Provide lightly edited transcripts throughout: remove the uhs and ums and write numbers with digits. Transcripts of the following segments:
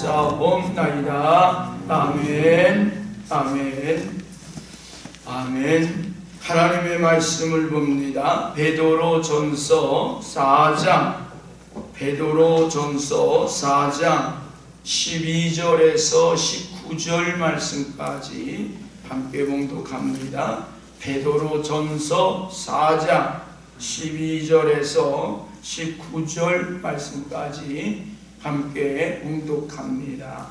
기도드리옵사옵나이다. 아멘. 아멘. 아멘. 하나님의 말씀을 봅니다. 베드로전서 4장, 베드로전서 4장 12절에서 19절 말씀까지 함께 봉독합니다. 베드로전서 4장 12절에서 19절 말씀까지 함께 봉독합니다.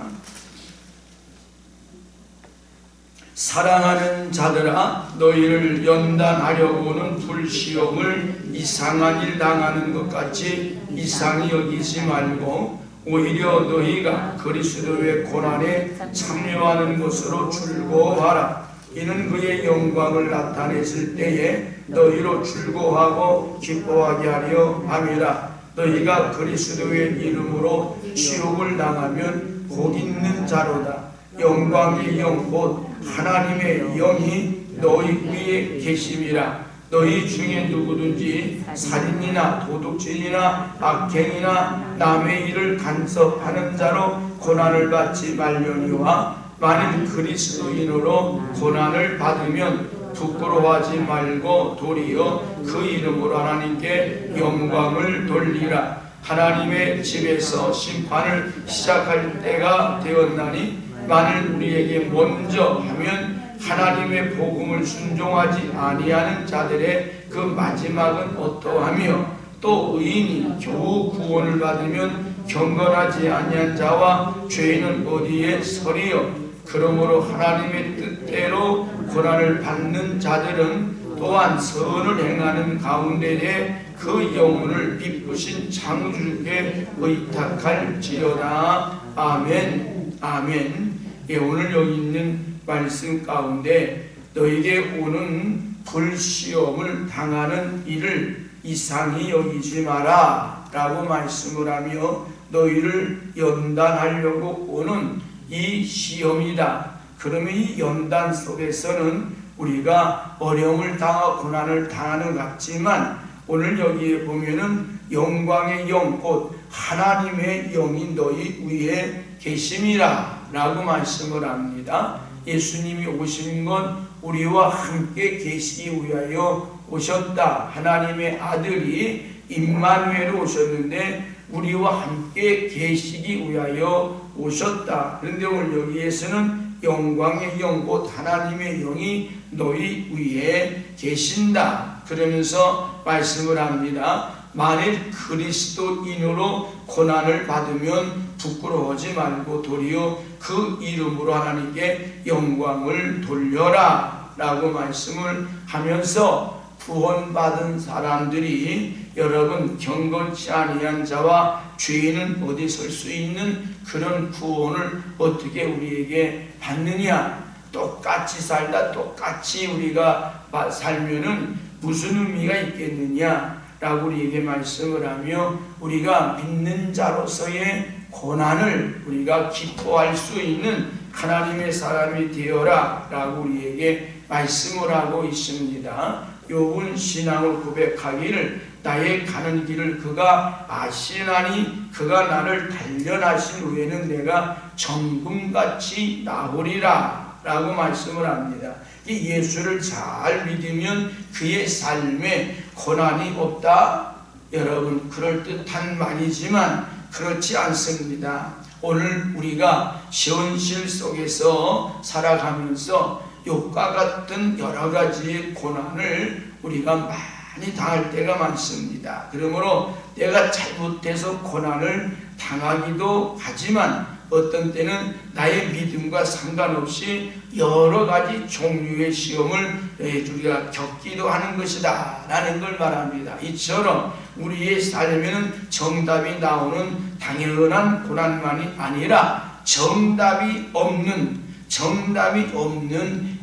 사랑하는 자들아, 너희를 연단하려고는 불시험을 이상한 일 당하는 것 같이 이상히 여기지 말고 오히려 너희가 그리스도의 고난에 참여하는 것으로 즐거워하라. 이는 그의 영광을 나타냈을 때에 너희로 즐거워하고 기뻐하게 하려 함이라. 너희가 그리스도의 이름으로 치욕을 당하면 복 있는 자로다. 영광의 영 곧 하나님의 영이 너희 위에 계심이라. 너희 중에 누구든지 살인이나 도둑질이나 악행이나 남의 일을 간섭하는 자로 고난을 받지 말려니와 만일 그리스도인으로 고난을 받으면 부끄러워하지 말고 도리어 그 이름으로 하나님께 영광을 돌리라. 하나님의 집에서 심판을 시작할 때가 되었나니 만일 우리에게 먼저 하면 하나님의 복음을 순종하지 아니하는 자들의 그 마지막은 어떠하며 또 의인이 겨우 구원을 받으면 경건하지 아니한 자와 죄인은 어디에 서리요. 그러므로 하나님의 뜻대로 고난을 받는 자들은 또한 선을 행하는 가운데에 그 영혼을 기쁘신 창조주께 의탁할지어다. 아멘. 아멘. 예, 오늘 여기 있는 말씀 가운데 너에게 오는 불시험을 당하는 일을 이상히 여기지 마라 라고 말씀을 하며 너희를 연단하려고 오는 이 시험이다. 그러면 이 연단 속에서는 우리가 어려움을 당하고 고난을 당하는 것 같지만 오늘 여기에 보면은 영광의 영 곧 하나님의 영이 너희 위에 계심이라 라고 말씀을 합니다. 예수님이 오신 건 우리와 함께 계시기 위하여 오셨다. 하나님의 아들이 임마누엘로 오셨는데 우리와 함께 계시기 위하여 오셨다. 그런데 오늘 여기에서는 영광의 영 곧 하나님의 영이 너희 위에 계신다. 그러면서 말씀을 합니다. 만일 그리스도인으로 고난을 받으면 부끄러워하지 말고 도리어 그 이름으로 하나님께 영광을 돌려라 라고 말씀을 하면서 구원받은 사람들이 여러분 경건치 아니한 자와 죄인은 어디 설 수 있는 그런 구원을 어떻게 우리에게 받느냐. 똑같이 살다 똑같이 우리가 살면은 무슨 의미가 있겠느냐 라고 우리에게 말씀을 하며 우리가 믿는 자로서의 고난을 우리가 기뻐할 수 있는 하나님의 사람이 되어라 라고 우리에게 말씀을 하고 있습니다. 욥은 신앙을 고백하기를 나의 가는 길을 그가 아시나니 그가 나를 단련하신 후에는 내가 정금같이 나으리라 라고 말씀을 합니다. 이 예수를 잘 믿으면 그의 삶에 고난이 없다? 여러분 그럴듯한 말이지만 그렇지 않습니다. 오늘 우리가 현실 속에서 살아가면서 욥과 같은 여러 가지의 고난을 우리가 많이 당할 때가 많습니다. 그러므로 내가 잘못해서 고난을 당하기도 하지만 어떤 때는 나의 믿음과 상관없이 여러 가지 종류의 시험을 우리가 겪기도 하는 것이다 라는 걸 말합니다. 이처럼 우리의 삶에는 정답이 나오는 당연한 고난만이 아니라 정답이 없는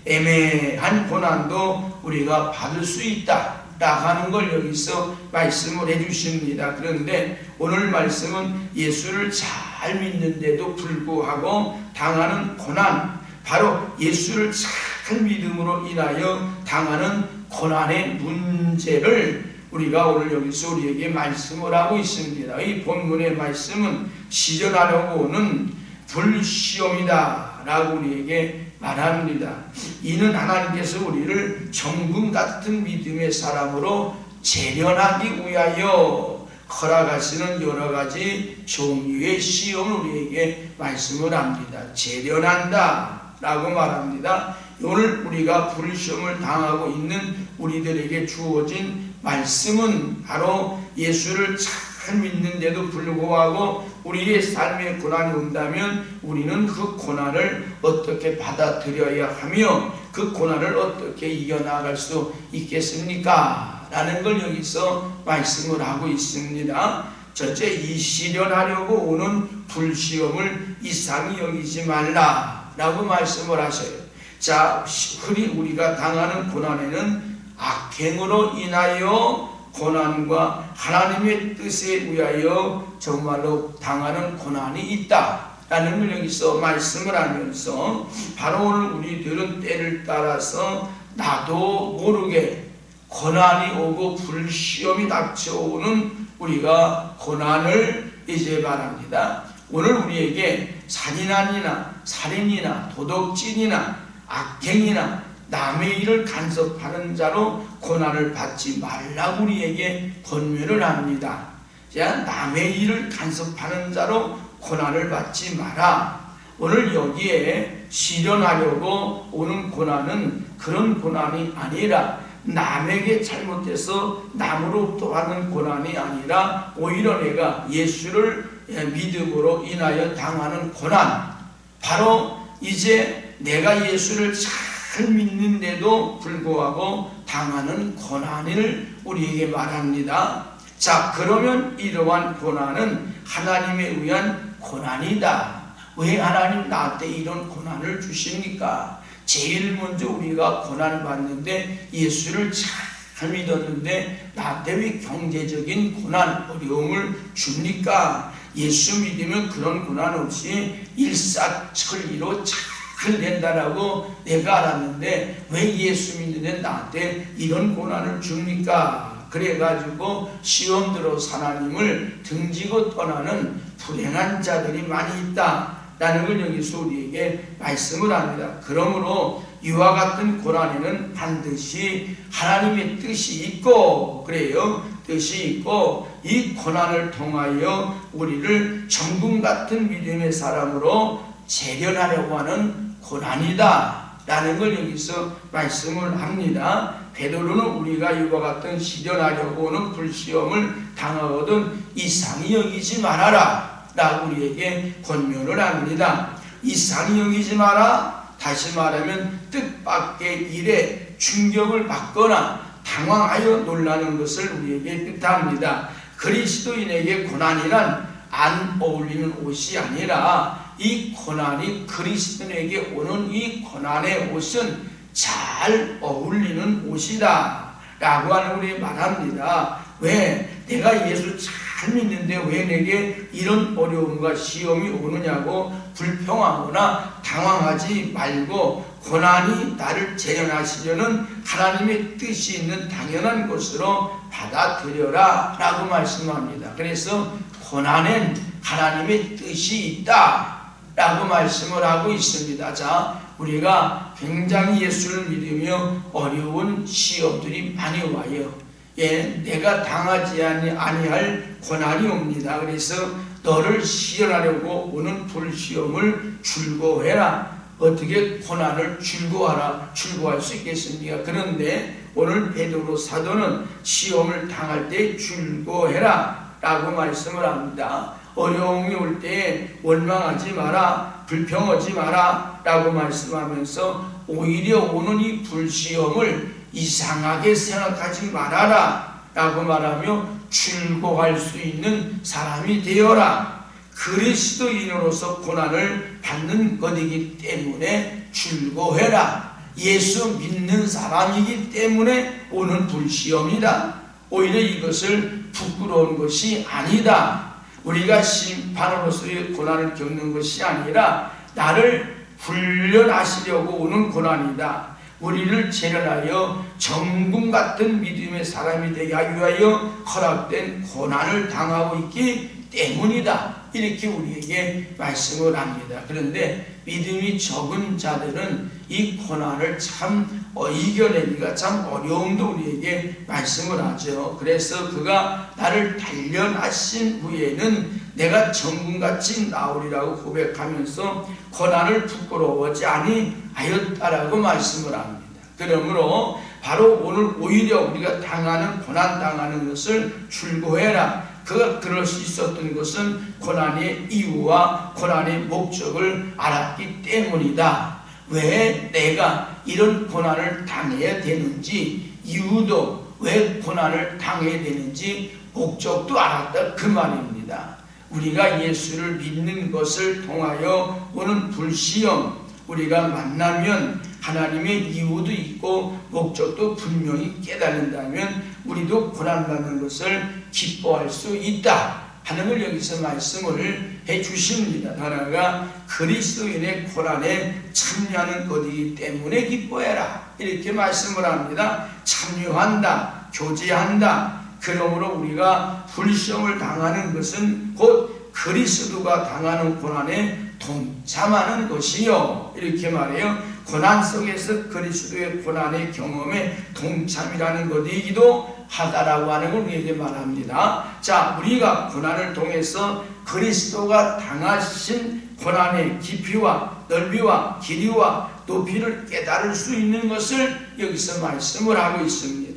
애매한 고난도 우리가 받을 수 있다 하는 걸 여기서 말씀을 해주십니다. 그런데 오늘 말씀은 예수를 잘 믿는데도 불구하고 당하는 고난, 바로 예수를 잘 믿음으로 인하여 당하는 고난의 문제를 우리가 오늘 여기서 우리에게 말씀을 하고 있습니다. 이 본문의 말씀은 시전하려고 오는 불시험이다 라고 우리에게 말합니다. 이는 하나님께서 우리를 정금 같은 믿음의 사람으로 재련하기 위하여 허락하시는 여러가지 종류의 시험을 우리에게 말씀을 합니다. 재련한다 라고 말합니다. 오늘 우리가 불시험을 당하고 있는 우리들에게 주어진 말씀은 바로 예수를 잘 믿는데도 불구하고 우리의 삶에 고난이 온다면 우리는 그 고난을 어떻게 받아들여야 하며 그 고난을 어떻게 이겨나갈 수 있겠습니까? 라는 걸 여기서 말씀을 하고 있습니다. 첫째, 이 시련하려고 오는 불시험을 이상히 여기지 말라 라고 말씀을 하셔요. 자, 흔히 우리가 당하는 고난에는 악행으로 인하여 고난과 하나님의 뜻에 의하여 정말로 당하는 고난이 있다라는 걸 여기서 말씀을 하면서 바로 오늘 우리들은 때를 따라서 나도 모르게 고난이 오고 불시험이 닥쳐오는 우리가 고난을 이제 말합니다. 오늘 우리에게 살인아니나 살인이나 도덕질이나 악행이나 남의 일을 간섭하는 자로 고난을 받지 말라고 우리에게 권면을 합니다. 자, 남의 일을 간섭하는 자로 고난을 받지 마라. 오늘 여기에 시련하려고 오는 고난은 그런 고난이 아니라 남에게 잘못해서 남으로부터 하는 고난이 아니라 오히려 내가 예수를 믿음으로 인하여 당하는 고난, 바로 이제 내가 예수를 잘 믿는데도 불구하고 당하는 고난을 우리에게 말합니다. 자, 그러면 이러한 고난은 하나님에 의한 고난이다. 왜 하나님 나한테 이런 고난을 주십니까? 제일 먼저 우리가 고난을 받는데 예수를 잘 믿었는데 나한테 왜 경제적인 고난, 어려움을 줍니까? 예수 믿으면 그런 고난 없이 일사천리로 잘 된다라고 내가 알았는데 왜 예수 믿는데 나한테 이런 고난을 줍니까? 그래가지고 시험 들어서 하나님을 등지고 떠나는 불행한 자들이 많이 있다 라는 걸 여기서 우리에게 말씀을 합니다. 그러므로 이와 같은 고난에는 반드시 하나님의 뜻이 있고, 그래요, 뜻이 있고 이 고난을 통하여 우리를 정금 같은 믿음의 사람으로 재련하려고 하는 고난이다 라는 걸 여기서 말씀을 합니다. 베드로는 우리가 이와 같은 시련하려고 오는 불시험을 당하거든 이상히 여기지 말아라 라고 우리에게 권면을 합니다. 이상히 여기지 마라. 다시 말하면 뜻밖의 일에 충격을 받거나 당황하여 놀라는 것을 우리에게 뜻합니다. 그리스도인에게 고난이란 안 어울리는 옷이 아니라 이 고난이 그리스도인에게 오는 이 고난의 옷은 잘 어울리는 옷이다 라고 하는 우리 말합니다. 왜? 내가 예수 잘 믿는데 왜 내게 이런 어려움과 시험이 오느냐고 불평하거나 당황하지 말고 고난이 나를 재련하시려는 하나님의 뜻이 있는 당연한 것으로 받아들여라 라고 말씀합니다. 그래서 고난엔 하나님의 뜻이 있다 라고 말씀을 하고 있습니다. 자, 우리가 굉장히 예수를 믿으며 어려운 시험들이 많이 와요. 예, 내가 당하지 아니할 고난이 옵니다. 그래서 너를 시련하려고 오는 불시험을 즐거워해라. 어떻게 고난을 즐거워할 수 있겠습니까? 그런데 오늘 베드로 사도는 시험을 당할 때 즐거워해라 라고 말씀을 합니다. 어려움이 올 때 원망하지 마라, 불평하지 마라 라고 말씀하면서 오히려 오는 이 불시험을 이상하게 생각하지 말아라 라고 말하며 즐거워할 수 있는 사람이 되어라. 그리스도인으로서 고난을 받는 것이기 때문에 즐거워해라. 예수 믿는 사람이기 때문에 오는 불시험이다. 오히려 이것을 부끄러운 것이 아니다. 우리가 심판으로서의 고난을 겪는 것이 아니라 나를 훈련하시려고 오는 고난이다. 우리를 재련하여 정금 같은 믿음의 사람이 되게 하기 위하여 허락된 고난을 당하고 있기 때문이다. 이렇게 우리에게 말씀을 합니다. 그런데 믿음이 적은 자들은 이 고난을 참 이겨내기가 참 어려움도 우리에게 말씀을 하죠. 그래서 그가 나를 단련하신 후에는 내가 정금같이 나오리라고 고백하면서 고난을 부끄러워하지 아니하였다라고 말씀을 합니다. 그러므로 바로 오늘 오히려 우리가 당하는 고난 당하는 것을 즐거워해라. 그가 그럴 수 있었던 것은 고난의 이유와 고난의 목적을 알았기 때문이다. 왜 내가 이런 고난을 당해야 되는지, 이유도 왜 고난을 당해야 되는지 목적도 알았다 그 말입니다. 우리가 예수를 믿는 것을 통하여 오는 불시험, 우리가 만나면 하나님의 이유도 있고 목적도 분명히 깨닫는다면 우리도 고난받는 것을 기뻐할 수 있다 하는 걸 여기서 말씀을 해 주십니다. 하나가 그리스도인의 고난에 참여하는 것이기 때문에 기뻐해라 이렇게 말씀을 합니다. 참여한다, 교제한다. 그러므로 우리가 불시험을 당하는 것은 곧 그리스도가 당하는 고난에 동참하는 것이요 이렇게 말해요. 고난 속에서 그리스도의 고난의 경험에 동참이라는 것이기도 하다라고 하는 걸 우리에게 말합니다. 자, 우리가 고난을 통해서 그리스도가 당하신 고난의 깊이와 넓이와 길이와 높이를 깨달을 수 있는 것을 여기서 말씀을 하고 있습니다.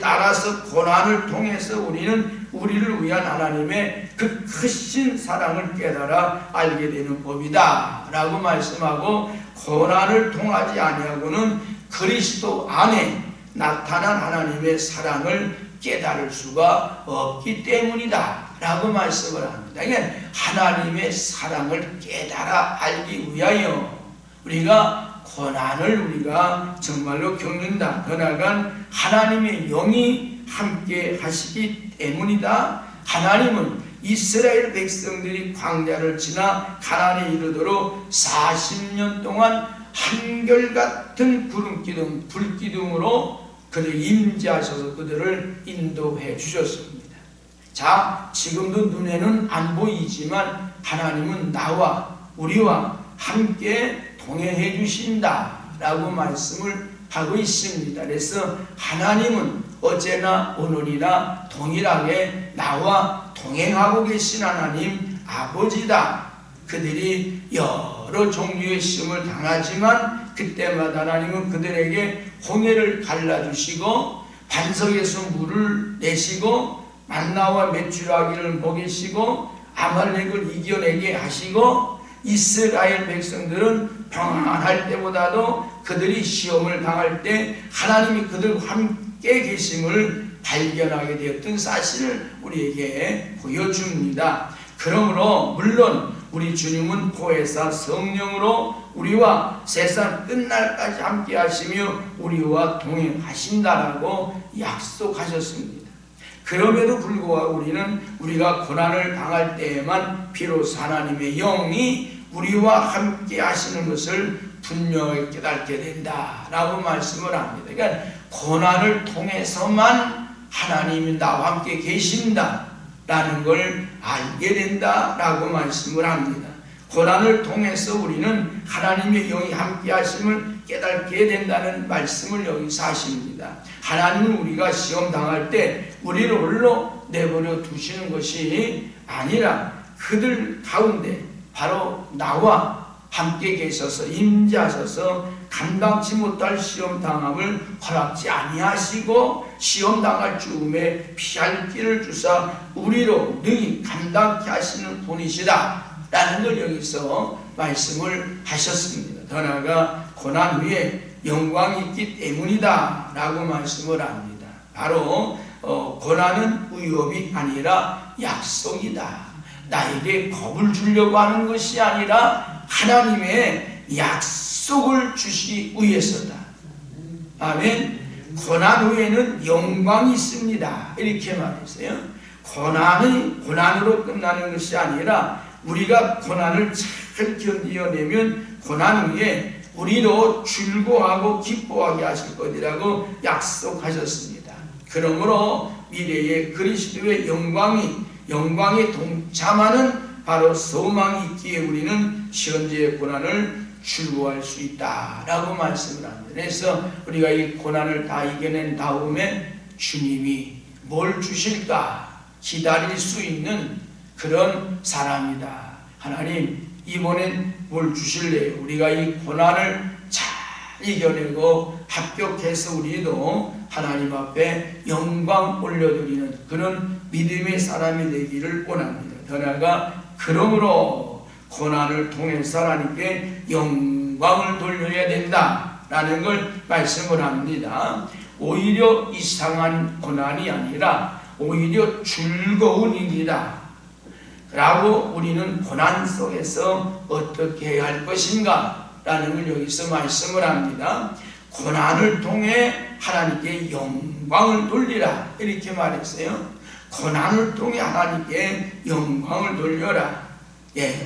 따라서 고난을 통해서 우리는 우리를 위한 하나님의 그 크신 사랑을 깨달아 알게 되는 법이다 라고 말씀하고, 고난을 통하지 아니하고는 그리스도 안에 나타난 하나님의 사랑을 깨달을 수가 없기 때문이다 라고 말씀을 합니다. 이게 하나님의 사랑을 깨달아 알기 위하여 우리가 고난을 우리가 정말로 겪는다. 더 나아간 하나님의 영이 함께 하시기 때문이다. 하나님은 이스라엘 백성들이 광야를 지나 가나안에 이르도록 40년 동안 한결같은 구름기둥, 불기둥으로 그들 임재하셔서 그들을 인도해 주셨습니다. 자, 지금도 눈에는 안 보이지만 하나님은 나와 우리와 함께 동행해 주신다 라고 말씀을 하고 있습니다. 그래서 하나님은 어제나 오늘이나 동일하게 나와 동행하고 계신 하나님 아버지다. 그들이 여러 종류의 시험을 당하지만 그때마다 하나님은 그들에게 홍해를 갈라주시고 반석에서 물을 내시고 만나와 메추라기를 먹이시고 아말렉을 이겨내게 하시고, 이스라엘 백성들은 평안할 때보다도 그들이 시험을 당할 때 하나님이 그들과 함께 계심을 발견하게 되었던 사실을 우리에게 보여줍니다. 그러므로 물론 우리 주님은 보혜사 성령으로 우리와 세상 끝날까지 함께 하시며 우리와 동행하신다라고 약속하셨습니다. 그럼에도 불구하고 우리는 우리가 고난을 당할 때에만 비로소 하나님의 영이 우리와 함께 하시는 것을 분명히 깨닫게 된다라고 말씀을 합니다. 그러니까 고난을 통해서만 하나님이 나와 함께 계신다라는 걸 알게 된다라고 말씀을 합니다. 고난을 통해서 우리는 하나님의 영이 함께 하심을 깨닫게 된다는 말씀을 여기서 하십니다. 하나님은 우리가 시험 당할 때 우리를 홀로 내버려 두시는 것이 아니라 그들 가운데 바로 나와 함께 계셔서 임재하셔서 감당치 못할 시험 당함을 허락지 아니하시고 시험 당할 즈음에 피할 길을 주사 우리로 능히 감당케 하시는 분이시다 라는 걸 여기서 말씀을 하셨습니다. 더 나아가 고난 후에 영광이 있기 때문이다 라고 말씀을 합니다. 바로 고난은 위협이 아니라 약속이다. 나에게 겁을 주려고 하는 것이 아니라 하나님의 약속을 주시기 위해서다. 아멘. 고난 후에는 영광이 있습니다. 이렇게 말했어요. 고난은 고난으로 끝나는 것이 아니라 우리가 고난을 잘 견디어내면 고난 후에 우리도 즐거워하고 기뻐하게 하실 것이라고 약속하셨습니다. 그러므로 미래의 그리스도의 영광이 영광에 동참하는 바로 소망이 있기에 우리는 현재의 고난을 출구할 수 있다라고 말씀을 합니다. 그래서 우리가 이 고난을 다 이겨낸 다음에 주님이 뭘 주실까 기다릴 수 있는 그런 사람이다. 하나님 이번엔 뭘 주실래요? 우리가 이 고난을 잘 이겨내고 합격해서 우리도 하나님 앞에 영광 올려드리는 그런 믿음의 사람이 되기를 원합니다. 더 나아가 그러므로 고난을 통해서 하나님께 영광을 돌려야 된다라는 걸 말씀을 합니다. 오히려 이상한 고난이 아니라 오히려 즐거운 일이다 라고 우리는 고난 속에서 어떻게 해야 할 것인가 라는 걸 여기서 말씀을 합니다. 고난을 통해 하나님께 영광을 돌리라 이렇게 말했어요. 고난을 통해 하나님께 영광을 돌려라.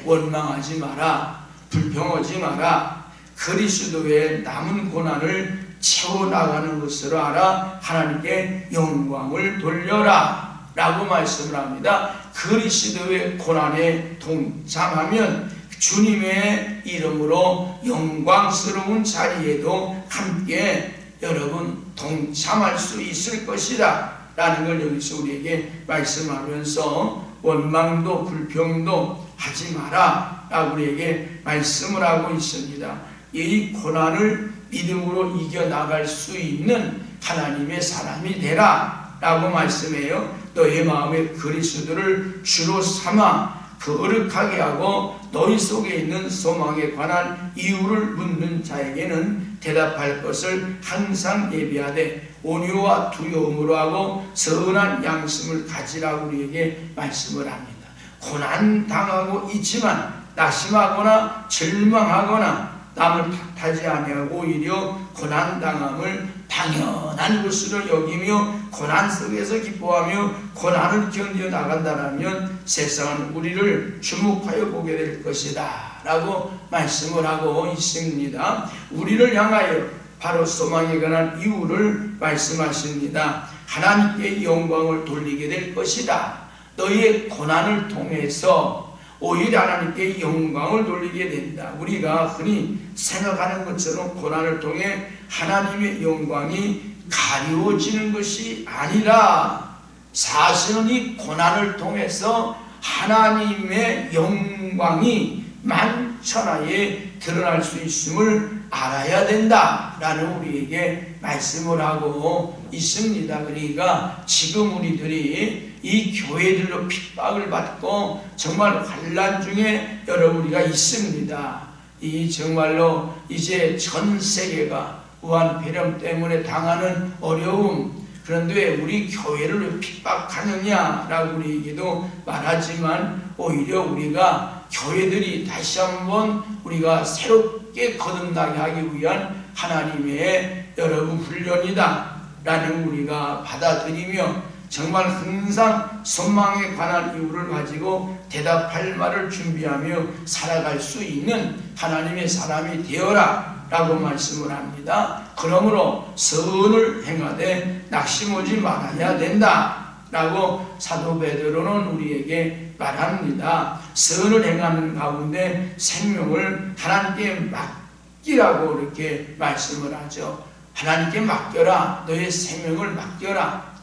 원망하지 마라. 불평하지 마라. 그리스도의 남은 고난을 채워나가는 것으로 알아 하나님께 영광을 돌려라 라고 말씀을 합니다. 그리스도의 고난에 동참하면 주님의 이름으로 영광스러운 자리에도 함께 여러분 동참할 수 있을 것이다 라는 걸 여기서 우리에게 말씀하면서 원망도 불평도 하지 마라 라고 우리에게 말씀을 하고 있습니다. 이 고난을 믿음으로 이겨나갈 수 있는 하나님의 사람이 되라 라고 말씀해요. 너의 마음에 그리스도를 주로 삼아 거룩하게 하고 너희 속에 있는 소망에 관한 이유를 묻는 자에게는 대답할 것을 항상 예비하되 온유와 두려움으로 하고 선한 양심을 가지라고 우리에게 말씀을 합니다. 고난 당하고 있지만 낙심하거나 절망하거나 남을 탓하지 아니하고 오히려 고난당함을 당연한 것으로 여기며 고난 속에서 기뻐하며 고난을 견뎌 나간다면 세상은 우리를 주목하여 보게 될 것이다 라고 말씀을 하고 있습니다. 우리를 향하여 바로 소망에 관한 이유를 말씀하십니다. 하나님께 영광을 돌리게 될 것이다. 너희의 고난을 통해서 오히려 하나님께 영광을 돌리게 된다. 우리가 흔히 생각하는 것처럼 고난을 통해 하나님의 영광이 가리워지는 것이 아니라 사실은 이 고난을 통해서 하나님의 영광이 만천하에 드러날 수 있음을 알아야 된다라는 우리에게 말씀을 하고 있습니다. 그러니까 지금 우리들이 이 교회들로 핍박을 받고 정말 환난 중에 여러분이가 있습니다. 이 정말로 이제 전 세계가 우한 폐렴 때문에 당하는 어려움, 그런데 우리 교회를 왜 핍박하느냐라고 우리에게도 말하지만 오히려 우리가 교회들이 다시 한번 우리가 새롭게 거듭나게 하기 위한 하나님의 여러분 훈련이다 라는 우리가 받아들이며 정말 항상 소망에 관한 이유를 가지고 대답할 말을 준비하며 살아갈 수 있는 하나님의 사람이 되어라 라고 말씀을 합니다. 그러므로 선을 행하되 낙심하지 말아야 된다 라고 사도 베드로는 우리에게 말합니다. 선을 행하는 가운데 생명을 하나님께 맡기라고 이렇게 말씀을 하죠. 하나님께 맡겨라. 너의 생명을 맡겨라.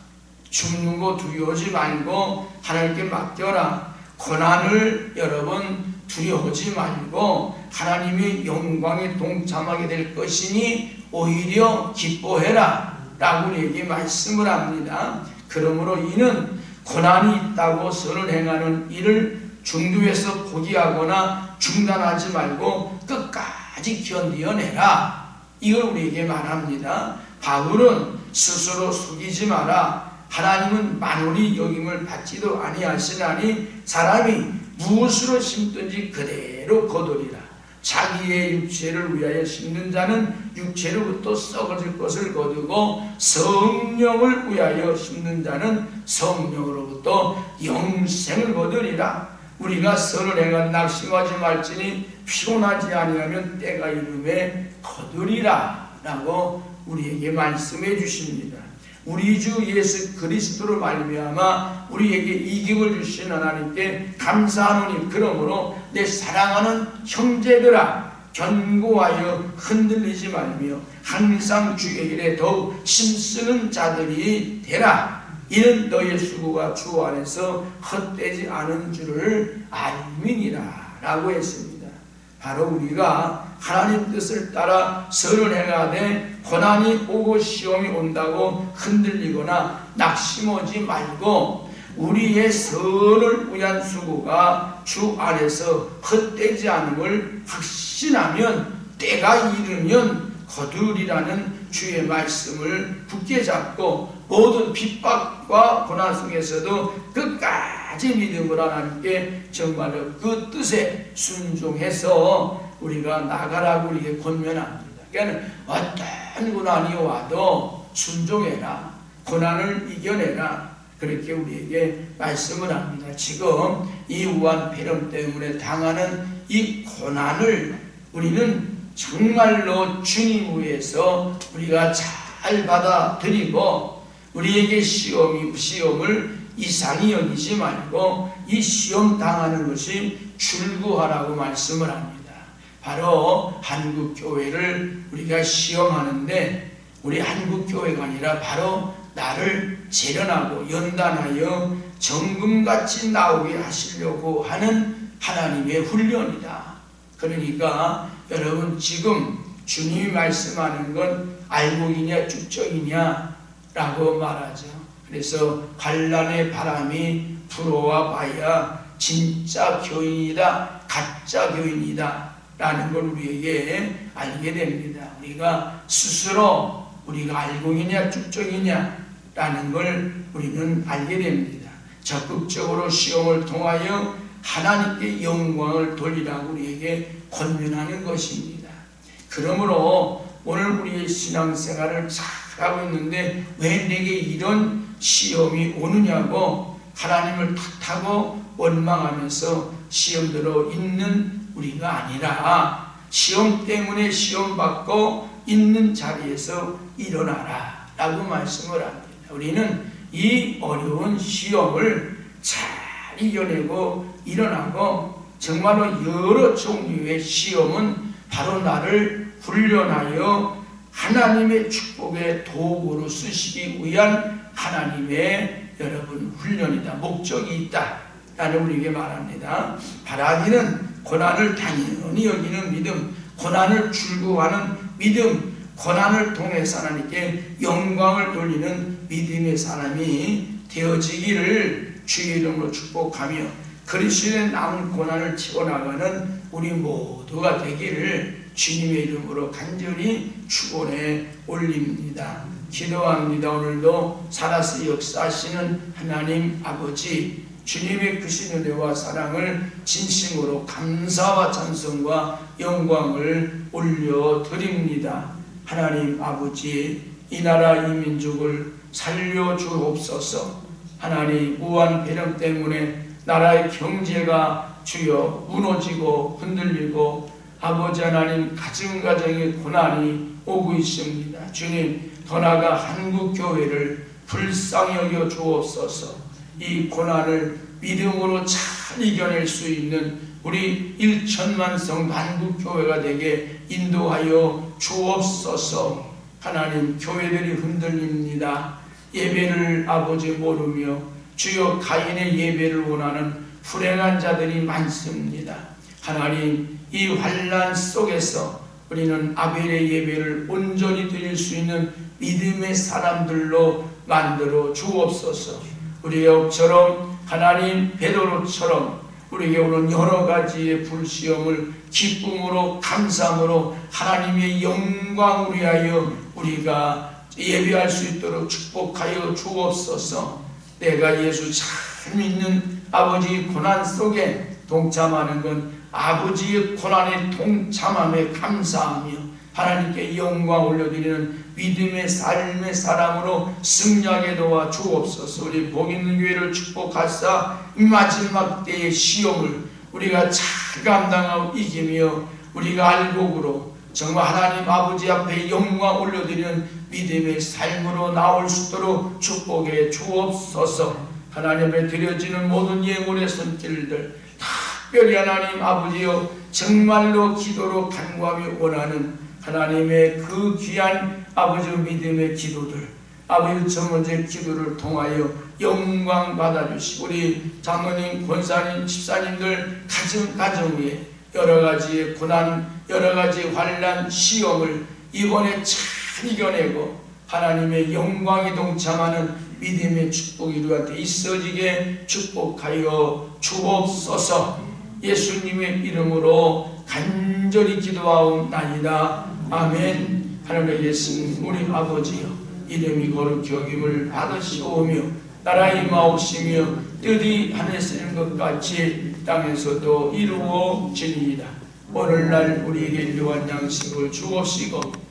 죽는 거 두려워하지 말고 하나님께 맡겨라. 고난을 여러분 두려워하지 말고 하나님의 영광에 동참하게 될 것이니 오히려 기뻐해라 라고 우리에게 말씀을 합니다. 그러므로 이는 고난이 있다고 선을 행하는 일을 중도에서 포기하거나 중단하지 말고 끝까지 견디어내라. 이걸 우리에게 말합니다. 바울은 스스로 속이지 마라. 하나님은 만원이 여김을 받지도 아니하시나니 사람이 무엇으로 심든지 그대로 거두리라. 자기의 육체를 위하여 심는 자는 육체로부터 썩어질 것을 거두고 성령을 위하여 심는 자는 성령으로부터 영생을 거두리라. 우리가 선을 행한 낙심하지 말지니 피곤하지 아니하면 때가 이름에 거두리라 라고 우리에게 말씀해 주십니다. 우리 주 예수 그리스도로 말미암아 우리에게 이김을 주신 하나님께 감사하노니 그러므로 내 사랑하는 형제들아 견고하여 흔들리지 말며 항상 주의 일에 더욱 힘쓰는 자들이 되라. 이는 너의 수고가 주 안에서 헛되지 않은 줄을 알미니라 라고 했습니다. 바로 우리가 하나님 뜻을 따라 선을 행하되 고난이 오고 시험이 온다고 흔들리거나 낙심하지 말고 우리의 선을 위한 수고가 주 안에서 헛되지 않음을 확신하면 때가 이르면 거두리라는 주의 말씀을 굳게 잡고 모든 핍박과 고난 속에서도 끝까지 믿음으로 하나님께 정말로 그 뜻에 순종해서 우리가 나가라고 우리에게 권면합니다. 그러니까 어떤 고난이 와도 순종해라. 고난을 이겨내라. 그렇게 우리에게 말씀을 합니다. 지금 이 우한폐렴 때문에 당하는 이 고난을 우리는 정말로 주님 위해서 우리가 잘 받아들이고 우리에게 시험을 이상히 여기지 말고 이 시험 당하는 것이 출구하라고 말씀을 합니다. 바로 한국교회를 우리가 시험하는데 우리 한국교회가 아니라 바로 나를 재련하고 연단하여 정금같이 나오게 하시려고 하는 하나님의 훈련이다. 그러니까 여러분 지금 주님이 말씀하는 건 알곡이냐 쭉정이냐 라고 말하죠. 그래서 환난의 바람이 불어와 봐야 진짜 교인이다 가짜 교인이다 라는 걸 우리에게 알게 됩니다. 우리가 스스로 우리가 알곡이냐 쭉정이냐 라는 걸 우리는 알게 됩니다. 적극적으로 시험을 통하여 하나님께 영광을 돌리라고 우리에게 권면하는 것입니다. 그러므로 오늘 우리의 신앙생활을 잘하고 있는데 왜 내게 이런 시험이 오느냐고 하나님을 탓하고 원망하면서 시험들어 있는 우리가 아니라 시험 때문에 시험받고 있는 자리에서 일어나라 라고 말씀을 합니다. 우리는 이 어려운 시험을 잘 이겨내고 일어나고 정말로 여러 종류의 시험은 바로 나를 훈련하여 하나님의 축복의 도구로 쓰시기 위한 하나님의 여러분 훈련이다. 목적이 있다 라는 우리에게 말합니다. 바라기는 고난을 당연히 여기는 믿음, 고난을 출구하는 믿음, 고난을 통해서 하나님께 영광을 돌리는 믿음의 사람이 되어지기를 주의 이름으로 축복하며 그리스도의 남은 고난을 치고나가는 우리 모두가 되기를 주님의 이름으로 간절히 축원해 올립니다. 기도합니다. 오늘도 살아서 역사하시는 하나님 아버지 주님의 크신 은혜와 사랑을 진심으로 감사와 찬송과 영광을 올려드립니다. 하나님 아버지 이 나라 이 민족을 살려주옵소서. 하나님 우한폐렴 때문에 나라의 경제가 주여 무너지고 흔들리고 아버지 하나님 가정가정의 고난이 오고 있습니다. 주님 더 나아가 한국교회를 불쌍히 여겨 주옵소서. 이 고난을 믿음으로 잘 이겨낼 수 있는 우리 1천만 성도 한국교회가 되게 인도하여 주옵소서. 하나님 교회들이 흔들립니다. 예배를 아버지 모르며 주여 가인의 예배를 원하는 불행한 자들이 많습니다. 하나님 이 환난 속에서 우리는 아벨의 예배를 온전히 드릴 수 있는 믿음의 사람들로 만들어 주옵소서. 우리의 업처럼 하나님 베드로처럼 우리에게 오는 여러 가지의 불시험을 기쁨으로 감사함으로 하나님의 영광을 위하여 우리가 예배할 수 있도록 축복하여 주옵소서. 내가 예수 잘 믿는 아버지의 고난 속에 동참하는 건 아버지의 고난에 동참함에 감사하며 하나님께 영광 올려드리는 믿음의 삶의 사람으로 승리하게 도와 주옵소서. 우리 복 있는 교회를 축복하사 이 마지막 때의 시험을 우리가 잘 감당하고 이기며 우리가 알곡으로 정말 하나님 아버지 앞에 영광 올려드리는 믿음의 삶으로 나올 수 있도록 축복해 주옵소서. 하나님의 드려지는 모든 예물의 손길들 특별히 하나님 아버지여 정말로 기도로 간구하며 원하는 하나님의 그 귀한 아버지 믿음의 기도들, 아버지 첫 번째 기도를 통하여 영광 받아주시고 우리 장로님, 권사님, 집사님들 가정 위에 여러가지의 고난, 여러가지 환난, 시험을 이번에 잘 이겨내고 하나님의 영광이 동참하는 믿음의 축복이 우리한테 있어지게 축복하여 주옵소서. 예수님의 이름으로 간절히 기도하옵나이다. 아멘. 하나님의 예수님 우리 아버지여, 이름이 거룩히 여김을 받으시오며 나라 임하옵시며 뜻이 하늘에서 이룬 것 같이 땅에서도 이루어지니이다. 오늘날 우리에게 일용할 양식을 주옵시고